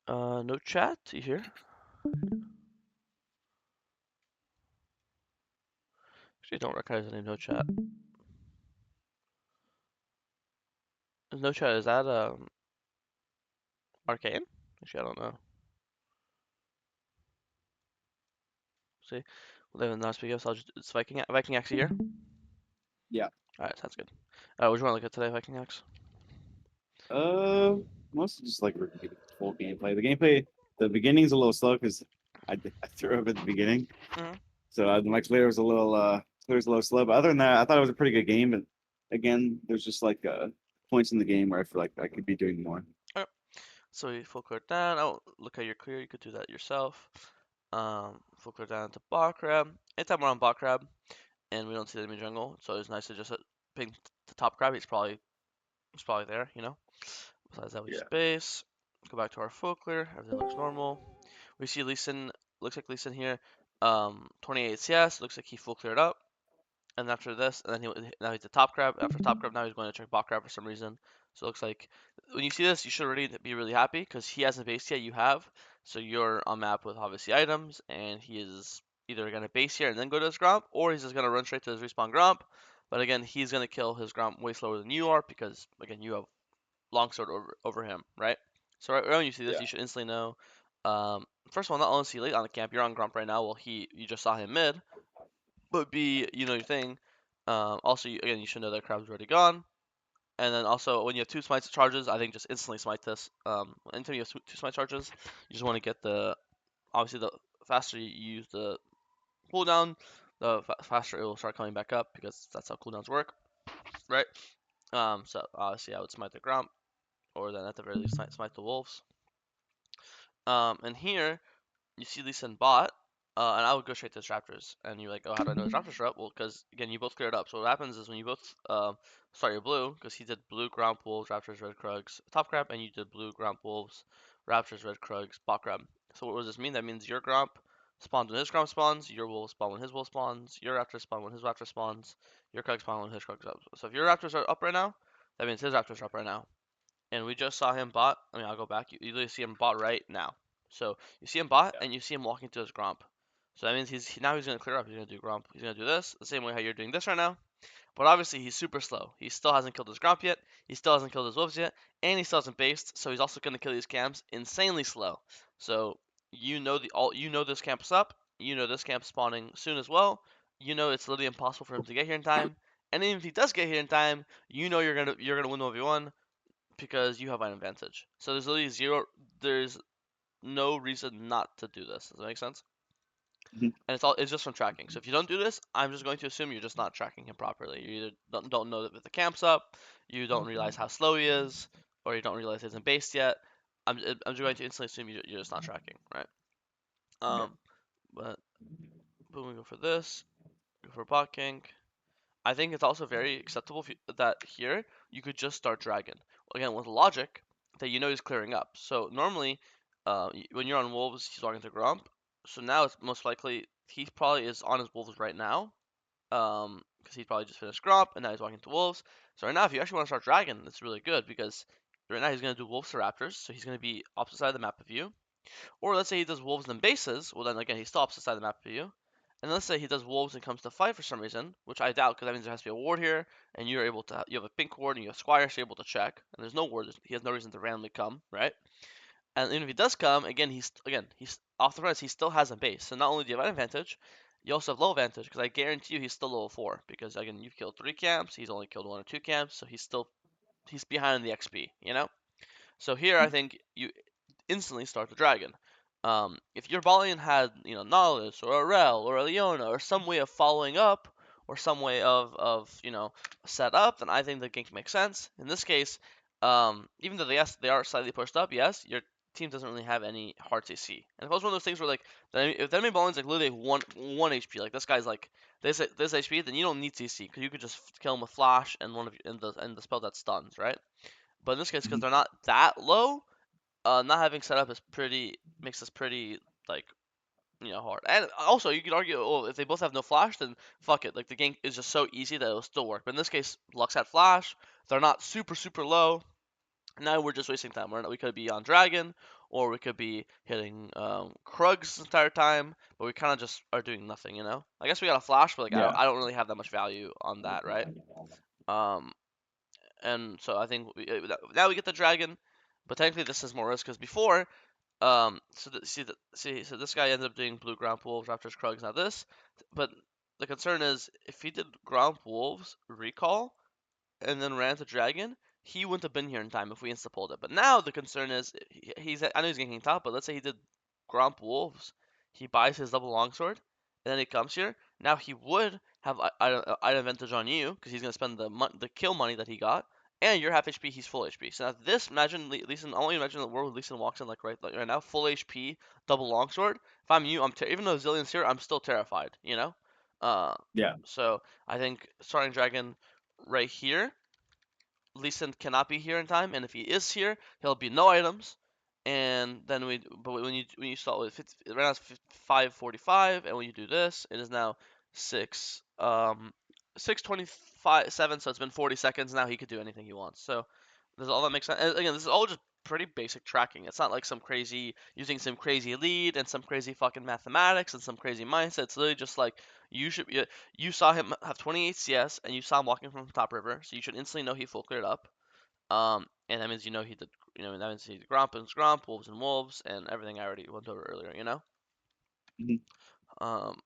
No chat, you hear? Actually, don't recognize the name No Chat. No Chat, is that Arcane? Actually, I don't know. See, we live in not speak of, so I'll just it's Viking Axe here. Yeah. Alright, sounds good. What do you want to look at today, Viking Axe? Mostly just like review the full gameplay. The beginning's a little slow because I threw up at the beginning, Mm-hmm. so my clear was a little slow. But other than that, I thought it was a pretty good game. But again, there's just like points in the game where I feel like I could be doing more. Alright, so you full clear down. Oh, look how you're clear. You could do that yourself. Full clear down to bot crab. Anytime we're on bot crab and we don't see the enemy jungle, so it's nice to just ping the top crab. He's probably there, you know. Besides that, we Yeah. just base. Go back to our full clear. Everything looks normal. We see Lee Sin. Looks like Lee Sin here. 28 CS. Looks like he full cleared up. And after this, and then now he's the top crab. After top crab, now he's going to check bot crab for some reason. So it looks like when you see this, you should already be really happy because he hasn't based yet. You have, so you're on map with obviously items, and he is either gonna base here and then go to his gromp, or he's just gonna run straight to his respawn gromp. But again, he's gonna kill his gromp way slower than you are because again you have longsword over him, right? So right when you see this, Yeah. you should instantly know. First of all, not only is he late on the camp, you're on gromp right now. Well, you just saw him mid, but B, you know your thing. Also, again, you should know that crab's already gone. And then also, when you have two smite charges, I think just instantly smite this. Anytime you have two smite charges, you just want to get obviously, the faster you use the cooldown, the faster it will start coming back up because that's how cooldowns work, right? So obviously, I would smite the Gromp, or then at the very least, smite the Wolves. And here, you see Lee Sin bot, and I would go straight to the Raptors. And you're like, oh, how do I know the Raptors are up? Well, because again, you both cleared up. So what happens is when you both start your blue, because he did blue Gromp Wolves, Raptors, Red Krugs, top crab, and you did blue Gromp Wolves, Raptors, Red Krugs, bot crab. So what does this mean? That means your Gromp spawns when his Gromp spawns, your Wolf spawn when his Wolf spawns, your Raptors spawn when his Raptor spawns, your Krug spawn when his Krug spawns. So if your Raptors are up right now, that means his Raptors are up right now. And we just saw him bot. I mean, I'll go back. You literally see him bot right now. So you see him bot, Yeah. and you see him walking to his Gromp. So that means now he's gonna clear up. He's gonna do Gromp. He's gonna do this the same way how you're doing this right now. But obviously he's super slow. He still hasn't killed his Gromp yet. He still hasn't killed his Wolves yet, and he still hasn't based. So he's also gonna kill these camps insanely slow. So you know this camp's up. You know this camp's spawning soon as well. You know it's literally impossible for him to get here in time. And even if he does get here in time, you know you're gonna win the 1v1 because you have an advantage. So there's no reason not to do this. Does that make sense? Mhm. And it's just from tracking. So if you don't do this, I'm just going to assume you're just not tracking him properly. You either don't know that the camp's up, you don't realize how slow he is, or you don't realize he isn't based yet. I'm just going to instantly assume you're just not tracking, right? Yeah. Um, but boom, we go for this, go for bot king. I think it's also very acceptable that here you could just start dragon. Again, with logic that you know he's clearing up. So normally, when you're on wolves, he's walking to Grump. So now it's most likely he probably is on his wolves right now. Because he probably just finished Grump and now he's walking to wolves. So right now, if you actually want to start dragon, it's really good because right now he's gonna do wolves to raptors, so he's gonna be opposite side of the map of you. Or let's say he does wolves and bases. Well, then again, he's still opposite side of the map of you. And let's say he does wolves and comes to fight for some reason, which I doubt because that means there has to be a ward here, and you have a pink ward and you have squire, so you're able to check. And there's no ward, he has no reason to randomly come, right? And even if he does come, he's off the res, he still has a base. So not only do you have an advantage, you also have low advantage because I guarantee you he's still level 4 because again you've killed 3 camps, he's only killed 1 or 2 camps, so he's behind in the XP, you know. So here I think you instantly start the dragon. If your Balian had, Nihilus or a Rel or a Leona or some way of following up or some way of set up, then I think the gank makes sense. In this case, even though they are slightly pushed up, yes, your team doesn't really have any hearts AC. And if it was one of those things where like if the enemy Balian's like literally one HP, like this guy's like this HP, then you don't need CC because you could just kill him with flash and one of and the spell that stuns, right? But in this case, because Mhm. they're not that low, not having setup is pretty makes this pretty like hard. And also, you could argue, oh, if they both have no flash, then fuck it. Like the gank is just so easy that it'll still work. But in this case, Lux had flash. They're not super low. Now we're just wasting time. We could be on Dragon, or we could be hitting Krugs the entire time, but we kind of just are doing nothing, you know? I guess we got a Flash, but like Yeah. I don't really have that much value on that, right? Um, and so I think now we get the Dragon, but technically this is more risk because before, so this guy ends up doing Blue Gromp Wolves, Raptors, Krugs, now this, but the concern is if he did Gromp Wolves Recall and then ran to Dragon, he wouldn't have been here in time if we insta pulled it. But now the concern is I know he's getting top, but let's say he did Gromp Wolves, he buys his double longsword, and then he comes here. Now he would have item advantage on you because he's gonna spend the kill money that he got, and you're half HP, he's full HP. So now this, imagine Lee Sin, I want you to imagine the world where Lee Sin walks in like right now, full HP, double longsword. If I'm you, even though Zillion's here, I'm still terrified, you know. Uh, Yeah. so I think starting Dragon right here. Lee Sin cannot be here in time, and if he is here, he'll be no items. And then but when you start with right now it's 5:45, and when you do this, it is now 6:25 So it's been 40 seconds now. He could do anything he wants. So does all that make sense? And again, this is all just pretty basic tracking. It's not like some crazy using some crazy lead and some crazy fucking mathematics and some crazy mindset. It's literally just like you saw him have 28 CS and you saw him walking from top river, so you should instantly know he full cleared up. And that means you know he did, that means he did Gromp and Gromp, Wolves and Wolves, and everything I already went over earlier, you know? Mhm. Um,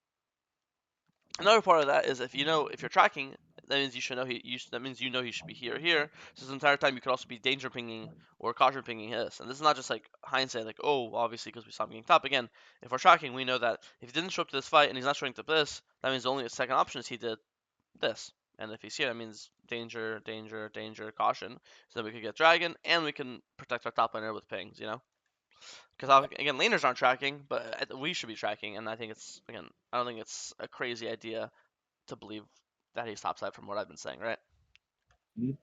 Another part of that is if you're tracking, that means you should know that means you know he should be here or here. So this entire time you could also be danger pinging or caution pinging his. And this is not just like hindsight, like, oh, obviously because we saw him getting top again. If we're tracking, we know that if he didn't show up to this fight and he's not showing up to this, that means the only second option is he did this. And if he's here, that means danger, danger, danger, caution. So that we could get dragon and we can protect our top laner with pings, you know? Because again, laners aren't tracking, but we should be tracking. And I think I don't think it's a crazy idea to believe that he's topside from what I've been saying, right? Mhm.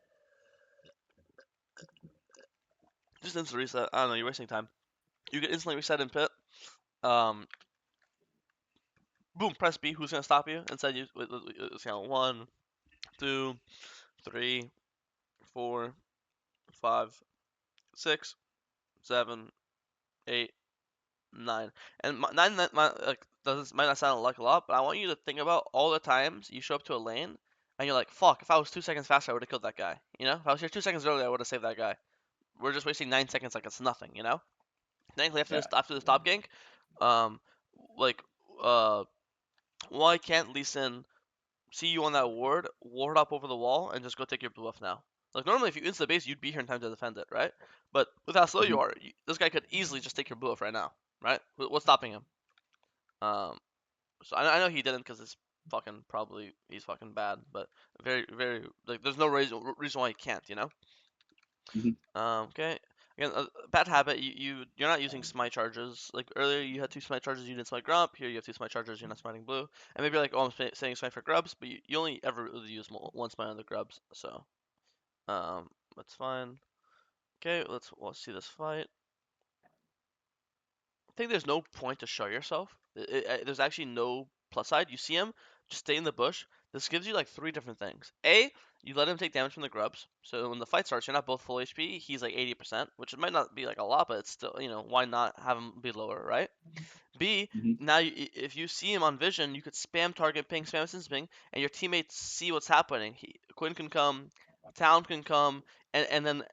Just instant reset. I don't know. You're wasting time. You can instantly reset in pit. Um, Boom. Press B. Who's gonna stop you? Instead, let's count 1, 2, 3, 4, 5, 6, 7, 8, 9. And nine like doesn't might not sound like a lot, but I want you to think about all the times you show up to a lane and you're like, "Fuck! If I was 2 seconds faster, I would have killed that guy." You know, if I was here 2 seconds earlier, I would have saved that guy. We're just wasting 9 seconds like it's nothing. You know. Thankfully, Yeah. after this top gank, um, like uh, why can't Lee Sin see you on that ward up over the wall, and just go take your blue buff now? Like normally, if you insta base, you'd be here in time to defend it, right? But with how slow you Mhm. are, this guy could easily just take your blue buff right now, right? What's stopping him? Um, so I know he didn't because he's fucking bad, but very very like there's no reason why he can't, you know. Mhm. Okay. Again, bad habit. You're not using smite charges. Like earlier, you had two smite charges. You didn't smite grump. Here, you have two smite charges. You're not smiting blue. And maybe you're like, oh, I'm saying smite for grubs, but you only ever really use one smite on the grubs. So, that's fine. Okay, let's see this fight. I think there's no point to show yourself. There's actually no plus side. You see him, just stay in the bush. This gives you like three different things. A, you let him take damage from the grubs. So when the fight starts, you're not both full HP. He's like 80%, which might not be like a lot, but it's still, why not have him be lower, right? B, Mhm. now if you see him on vision, you could spam target ping, spam sense ping, and your teammates see what's happening. Quinn can come, Town can come, and then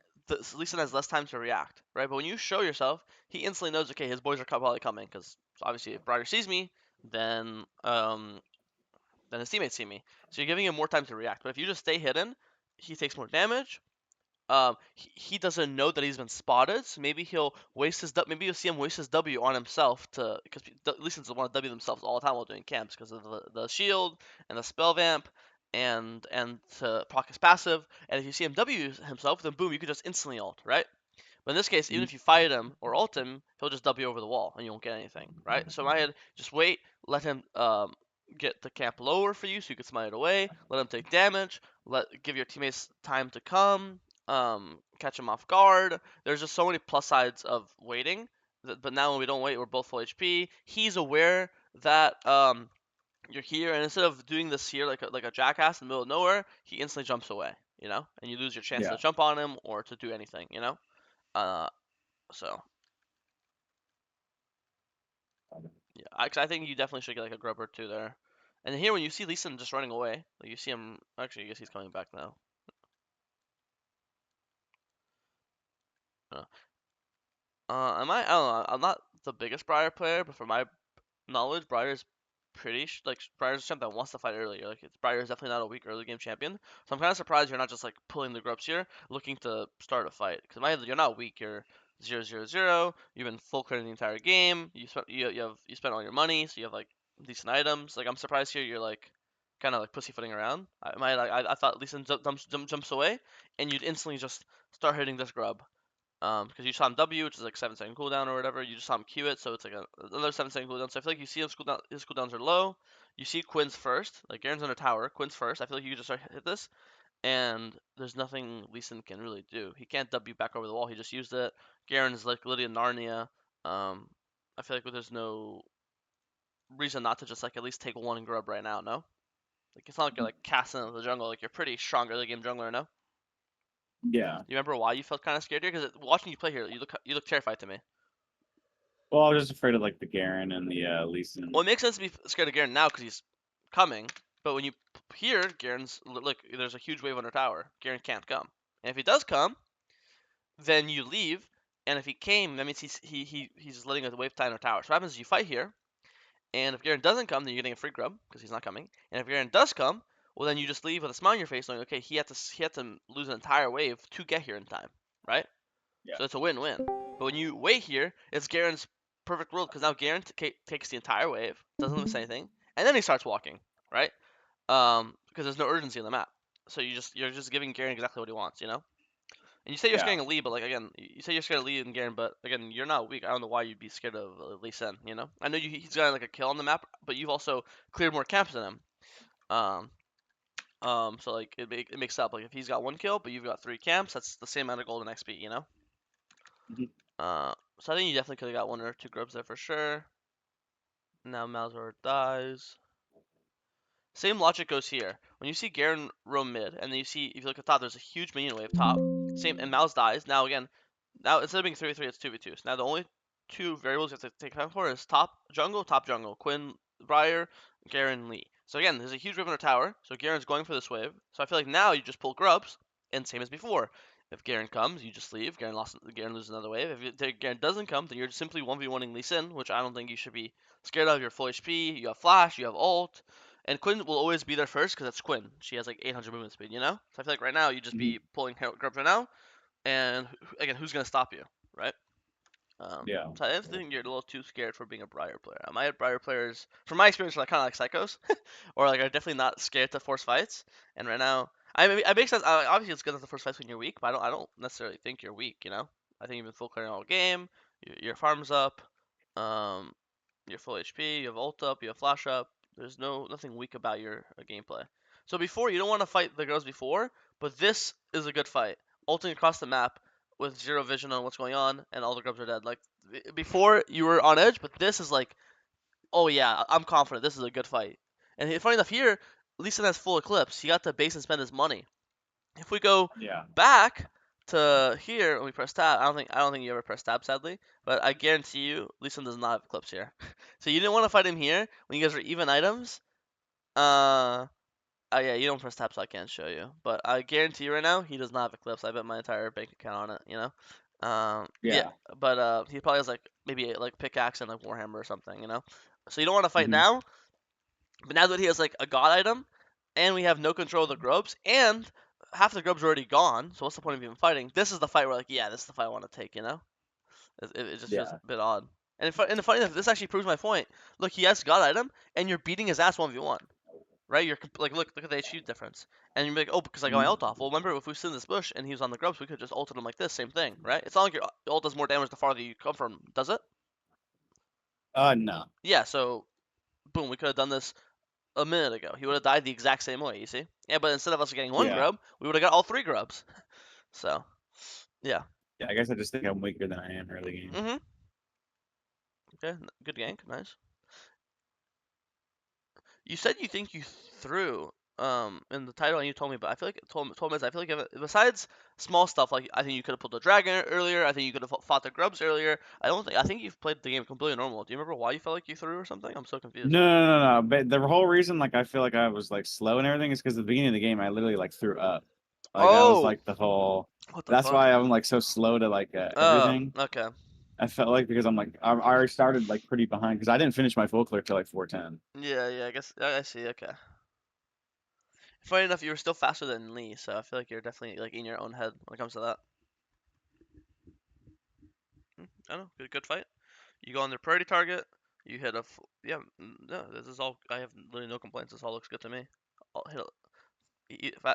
Lee Sin has less time to react, right? But when you show yourself, he instantly knows, okay, his boys are probably coming, because obviously if Briar sees me, then his teammates see me. So you're giving him more time to react. But if you just stay hidden, he takes more damage, he doesn't know that he's been spotted. So maybe he'll waste maybe you'll see him waste his W on himself because at least they want to W themselves all the time while doing camps because of the shield and the spell vamp and to proc his passive. And if you see him W himself, then boom, you could just instantly ult, right? But in this case, even Mhm. if you fight him or ult him, he'll just W over the wall and you won't get anything, right? So in my head, just wait, let him get the camp lower for you so you can smite it away, let him take damage, give your teammates time to come, catch him off guard. There's just so many plus sides of waiting. But now when we don't wait, we're both full HP. He's aware that you're here, and instead of doing this here like a jackass in the middle of nowhere, he instantly jumps away, and you lose your chance to Yeah. jump on him or to do anything, So yeah, I think you definitely should get like a grub or two there. And then here, when you see Lee Sin just running away, like you see him. Actually, I guess he's coming back now. Uh, I don't know. I'm not the biggest Briar player, but for my knowledge, Briar's Briar's a champ that wants to fight earlier. Like Briar's definitely not a weak early game champion. So I'm kind of surprised you're not just like pulling the grubs here, looking to start a fight. Because you're not weak. You're 0-0-0. You've been full clearing the entire game. You spent all your money, so you have like decent items. Like I'm surprised here you're like kind of like pussyfooting around. I thought Lee Sin jumps away, and you'd instantly just start hitting this grub. Because you saw him W, which is like 7-second cooldown or whatever. You just saw him Q it, so it's like another 7-second cooldown. So I feel like you see his cooldowns are low. You see Quinn's first, like Garen's under tower. Quinn's first. I feel like you could just start hit this, and there's nothing Lee Sin can really do. He can't W back over the wall. He just used it. Garen's like Lydia Narnia. I feel like there's no reason not to just like at least take one grub right now. No, like it's not like you're like casting into the jungle. Like you're pretty strong early game jungler. No. Yeah. You remember why you felt kind of scared here? Because watching you play here, you look terrified to me. Well, I was just afraid of like the Garen and the Lee Sin. Well, it makes sense to be scared of Garen now because he's coming. But when you hear Garen's look, there's a huge wave under tower. Garen can't come, and if he does come, then you leave. And if he came, that means he's letting a wave tie under tower. So what happens is you fight here, and if Garen doesn't come, then you're getting a free grub because he's not coming. And if Garen does come, well then you just leave with a smile on your face, knowing okay he had to lose an entire wave to get here in time, right? Yeah. So it's a win-win. But when you wait here, it's Garen's perfect world because now Garen takes the entire wave, doesn't miss anything, and then he starts walking, right? Because there's no urgency in the map. So you're just giving Garen exactly what he wants, you know. And you say you're Yeah. scared of Lee, but like again, you say you're scared of Lee and Garen, but again, you're not weak. I don't know why you'd be scared of Lee Sin, you know. I know he's got like a kill on the map, but you've also cleared more camps than him. Um, so like it makes up. Like if he's got one kill, but you've got 3 camps, that's the same amount of golden XP, you know. Mhm. So I think you definitely could have got 1 or 2 grubs there for sure. Now Malzahar dies. Same logic goes here. When you see Garen roam mid, and then you see, if you look at top, there's a huge minion wave top. Same, and Malz dies. Now again, now instead of being 3v3, it's 2v2. So now the only 2 variables you have to take account for is top jungle, Quinn, Briar, Garen, Lee. So again, there's a huge wave on the tower, so Garen's going for this wave. So I feel like now you just pull grubs, and same as before. If Garen comes, you just leave. Garen loses another wave. If Garen doesn't come, then you're simply 1v1ing Lee Sin, which I don't think you should be scared of. You're full HP, you have flash, you have ult, and Quinn will always be there first because it's Quinn. She has like 800 movement speed, you know? So I feel like right now you just Mhm. be pulling grubs right now, and again, who's gonna stop you, right? Yeah. So I think you're a little too scared for being a Briar player. My Briar players, from my experience, are like, kind of like psychos, or like are definitely not scared to force fights. And right now, I mean, it makes sense. Obviously, it's good to force fights when you're weak, but I don't necessarily think you're weak. You know, I think you've been full clearing all game. Your farm's up. Um, you're full HP. You have ult up. You have flash up. There's nothing weak about your gameplay. So before, you don't want to fight the girls before, but this is a good fight. Ulting across the map with zero vision on what's going on, and all the grubs are dead. Like before, you were on edge, but this is like, oh yeah, I'm confident. This is a good fight. And funny enough, here, Lee Sin has full eclipse. He got to base and spend his money. If we go Yeah. back to here and we press tab, I don't think you ever press tab, sadly, but I guarantee you, Lee Sin does not have eclipse here. So you didn't want to fight him here when you guys are even items. Uh, Oh yeah, you don't press tab, so I can't show you. But I guarantee you right now, he does not have Eclipse. I bet my entire bank account on it. You know. Yeah, Yeah. but he probably has like maybe like pickaxe and like Warhammer or something. You know. So you don't want to fight Mhm. now. But now that he has like a god item, and we have no control of the grubs, and half the grubs are already gone. So what's the point of even fighting? This is the fight where like, yeah, this is the fight I want to take. You know. It just feels Yeah. a bit odd. And the funny enough, this actually proves my point. Look, he has god item, and you're beating his ass 1v1. Right? You're like, look at the HP difference, and you're like, oh, because I got my Mhm. ult off. Well, remember if we sit in this bush and he was on the grubs, we could just ulted him like this, same thing, right? It's not like your ult does more damage the farther you come from, does it? No. Yeah. So boom, we could have done this a minute ago. He would have died the exact same way. You see? Yeah, but instead of us getting one Yeah. grub, we would have got all 3 grubs. So yeah. Yeah. I guess I just think I'm weaker than I am early game. Mhm. Okay. Good gank. Nice. You said you think you threw in the title, and you told me, but I feel like 12 minutes. I feel like besides small stuff, like I think you could have pulled the dragon earlier. I think you could have fought the grubs earlier. I think you've played the game completely normal. Do you remember why you felt like you threw or something? I'm so confused. No. But the whole reason, like, I feel like I was like slow and everything is because at the beginning of the game, I literally like threw up. Like that was Oh, like the whole. what the That's fuck? why I'm like so slow to like everything. Okay. I felt like because I'm like I already started like pretty behind because I didn't finish my full clear till like 410. Yeah, I guess I see. Okay. Funny enough, you were still faster than Lee, so I feel like you're definitely like in your own head when it comes to that. I don't know. Good fight. You go on their priority target. You hit yeah. No, this is all. I have literally no complaints. This all looks good to me. I'll hit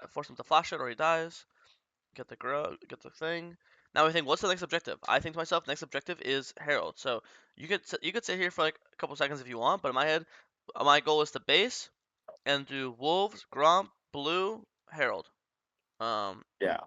force him to flash it or he dies. Get the get the thing. Now I think, what's the next objective? I think to myself, next objective is Herald. So you could sit here for like a couple seconds if you want, but in my head, my goal is to base and do Wolves, Gromp, Blue, Herald. Um, Yeah,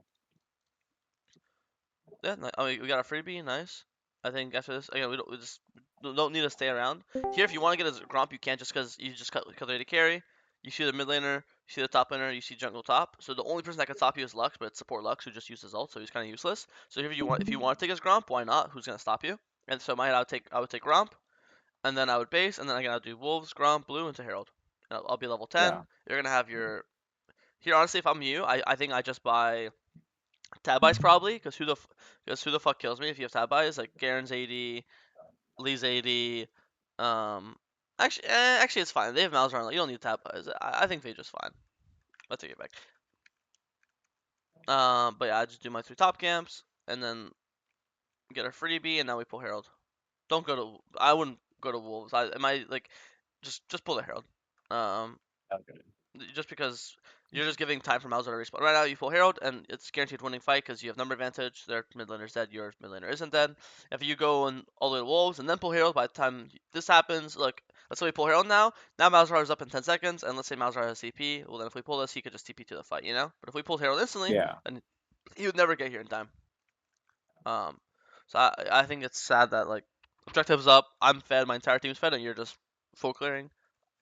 Yeah, I mean, we got a freebie, nice. I think after this, again, we just don't need to stay around. Here, if you want to get a Gromp, you can't just because you just cut the AD carry. You see the mid laner, you see the top laner, you see jungle top. So the only person that can stop you is Lux, but it's support Lux who just uses ult, so he's kind of useless. So if you want to take his Gromp, why not? Who's gonna stop you? And so my head, I would take Gromp, and then I would base, and then again I'll do Wolves, Gromp, Blue into Herald. And I'll be level yeah, 10. You're gonna have your here. Honestly, if I'm you, I think I just buy Tab Ice probably, because who the fuck kills me if you have Tab Ice? Like Garen's AD, Lee's AD. Um, actually it's fine. They have Malzahar. You don't need Tab Ice. I think Phaedra's fine. I'll take it back. But yeah, I just do my 3 top camps and then get a freebie, and now we pull Herald. Don't go to. I wouldn't go to Wolves. Am I like just pull the Herald. Um, okay. just because you're just giving time for Mauser to respawn. Right now, you pull Herald, and it's guaranteed winning fight because you have number advantage. Their mid laner's dead, your mid laner isn't dead. If you go and all the way to Wolves and then pull Herald, by the time this happens, look, let's say we pull Herald now. Now Malzahar is up in 10 seconds, and let's say Malzahar has CP. Well, then if we pull this, he could just TP to the fight, you know? But if we pull Herald instantly, Yeah, then he would never get here in time. Um, so I think it's sad that, like, objectives up, I'm fed, my entire team's fed, and you're just full clearing.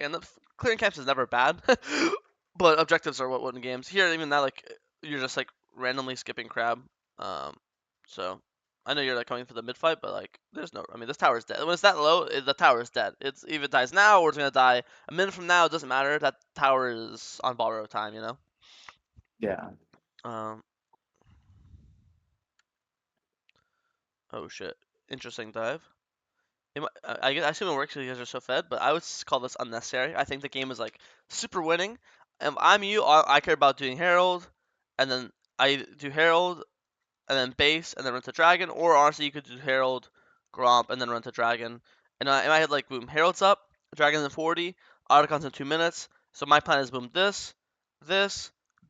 And the clearing camps is never bad, but objectives are what win games. Here, even that, like, you're just like randomly skipping crab. Um, so I know you're like coming for the mid fight, but like, there's no. I mean, this tower is dead. When it's that low, the tower is dead. It's either dies now or it's gonna die a minute from now. It doesn't matter. That tower is on borrowed time, you know. yeah, Um, oh shit, interesting dive. I assume it works because you guys are so fed, but I would call this unnecessary. I think the game is like super winning. If I'm you, I care about doing Herald, and then I do Herald, and then base, and then run to Dragon. Or honestly, you could do Herald, Gromp, and then run to Dragon. And in my head, like, boom, Herald's up, Dragon's in 40, Articon's in 2 minutes. So my plan is boom, this,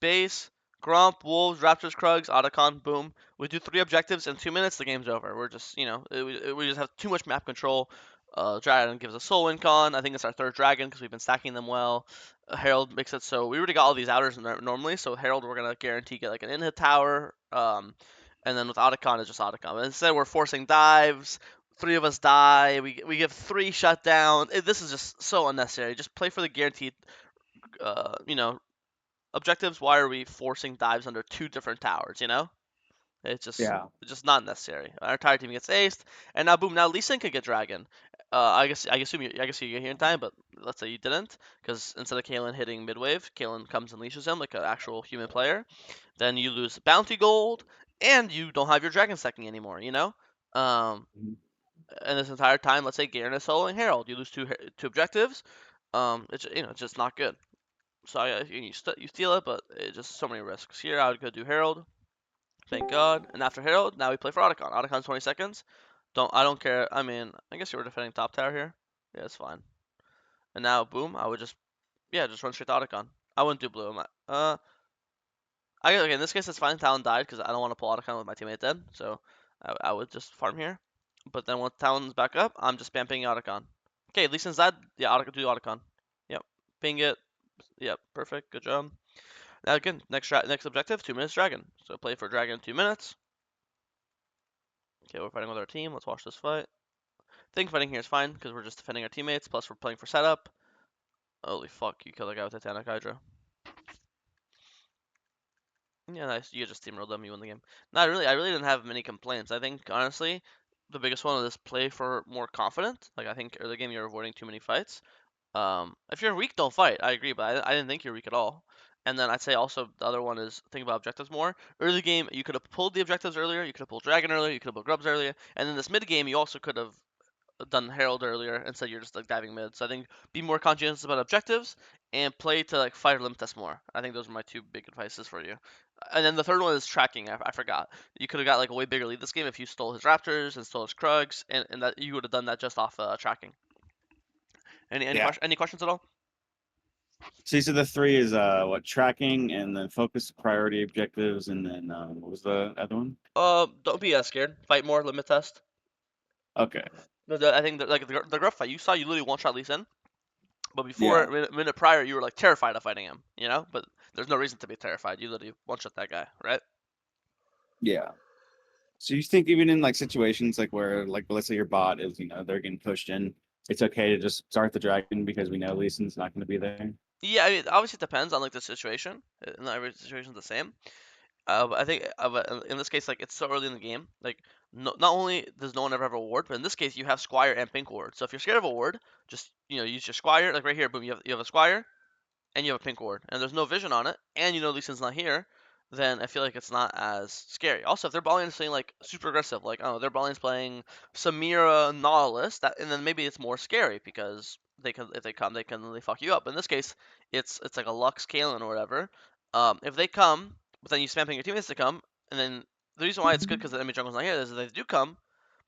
base, Gromp, Wolves, Raptors, Krugs, Otacon, boom. We do 3 objectives in 2 minutes, the game's over. We're just, we just have too much map control. Dragon gives us Soul Wincon. I think it's our 3rd Dragon because we've been stacking them well. Herald makes it so we already got all these outers normally, so Herald we're gonna guarantee get like an in-hit tower. And then with Otacon, it's just Otacon. But instead, we're forcing dives. 3 of us die. We give 3 shutdown. This is just so unnecessary. Just play for the guaranteed, uh, you know, objectives. Why are we forcing dives under 2 different towers? You know, yeah, it's just not necessary. Our entire team gets aced, and now boom, now Lee Sin could get dragon. I guess you get here in time, but let's say you didn't, because instead of Kalen hitting mid wave, Kalen comes and leashes him like an actual human player. Then you lose bounty gold, and you don't have your dragon stacking anymore. You know, um, mhm, and this entire time, let's say Garen is soloing Herald, you lose 2 objectives. It's it's just not good. So you steal it, but it's just so many risks. Here I would go do Herald. Thank God. And after Herald, now we play for Otacon. Otacon's 20 seconds. I don't care. I mean, I guess you were defending top tower here. Yeah, it's fine. And now, boom, I would just, yeah, just run straight to Otacon. I wouldn't do blue. Okay, in this case, it's fine. Talon died because I don't want to pull Otacon with my teammate dead. So I would just farm here. But then once Talon's back up, I'm just spam pinging Otacon. Okay, Lee Sin's died. Yeah, Otacon, do Otacon. Yep. Ping it. Yep, perfect. Good job. Now again, next objective, 2 minutes dragon. So play for dragon in 2 minutes. Okay, we're fighting with our team. Let's watch this fight. I think fighting here is fine because we're just defending our teammates. Plus, we're playing for setup. Holy fuck, you killed a guy with Titanic Hydra. Yeah, nice. You just steamrolled them. You win the game. No, I really didn't have many complaints. I think honestly, the biggest one is play for more confident. Like I think early game you're avoiding too many fights. If you're weak, don't fight. I agree, but I didn't think you're weak at all. And then I'd say also the other one is think about objectives more. Early game, you could have pulled the objectives earlier. You could have pulled Dragon earlier. You could have pulled Grubs earlier. And then this mid game, you also could have done Herald earlier instead you're just like diving mid. So I think be more conscientious about objectives and play to like fire limit test more. I think those are my two big advices for you. And then the third one is tracking. I forgot. You could have got like a way bigger lead this game if you stole his Raptors and stole his Krugs, and that you would have done that just off tracking. Yeah. Any questions at all? So you said the three is what, tracking and then focus, priority, objectives, and then what was the other one? Don't be as scared. Fight more. Limit test. Okay. I think that, like the Gruff fight you saw, you literally one shot Lee Sin. But before, Yeah. a minute prior, you were like terrified of fighting him, you know? But there's no reason to be terrified. You literally one shot that guy, right? Yeah. So you think even in like situations like where like let's say your bot is, they're getting pushed in, it's okay to just start the dragon because we know Lee Sin's not going to be there. Yeah, I mean, obviously it depends on like the situation. Not every situation's the same. But I think but in this case, like it's so early in the game. Like, no, not only does no one ever have a ward, but in this case, you have Squire and Pink ward. So if you're scared of a ward, just use your Squire. Like right here, boom, you have a Squire and you have a pink ward, and there's no vision on it, and Lee Sin's not here, then I feel like it's not as scary. Also, if their bot lane is playing like super aggressive, like their bot lane's playing Samira Nautilus, and then maybe it's more scary because if they come, they can really fuck you up. In this case, it's like a Lux Kalen or whatever. If they come, but then you spamming your teammates to come, and then the reason why it's good because the enemy jungle's not here is if they do come,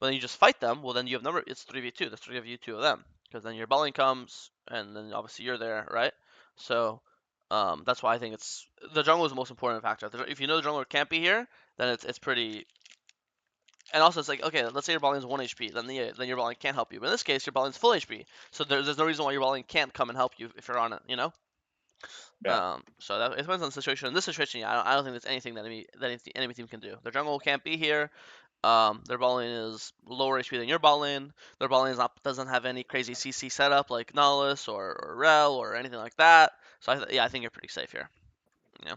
but then you just fight them. Well, then you have number. It's 3v2. There's three of you, two of them. Because then your bot lane comes, and then obviously you're there, right? So that's why I think it's the jungle is the most important factor. If you know the jungler can't be here, then it's pretty. And also, it's like okay, let's say your bot lane is 1 HP, then your bot lane can't help you. But in this case, your bot lane is full HP, so there's no reason why your bot lane can't come and help you if you're on it, you know. Yeah. So that it depends on the situation. In this situation, yeah, I don't think there's anything that enemy team can do. Their jungle can't be here. Their bot lane is lower HP than your bot lane. Their bot lane doesn't have any crazy CC setup like Nautilus or Rel or anything like that. So yeah, I think you're pretty safe here. Yeah.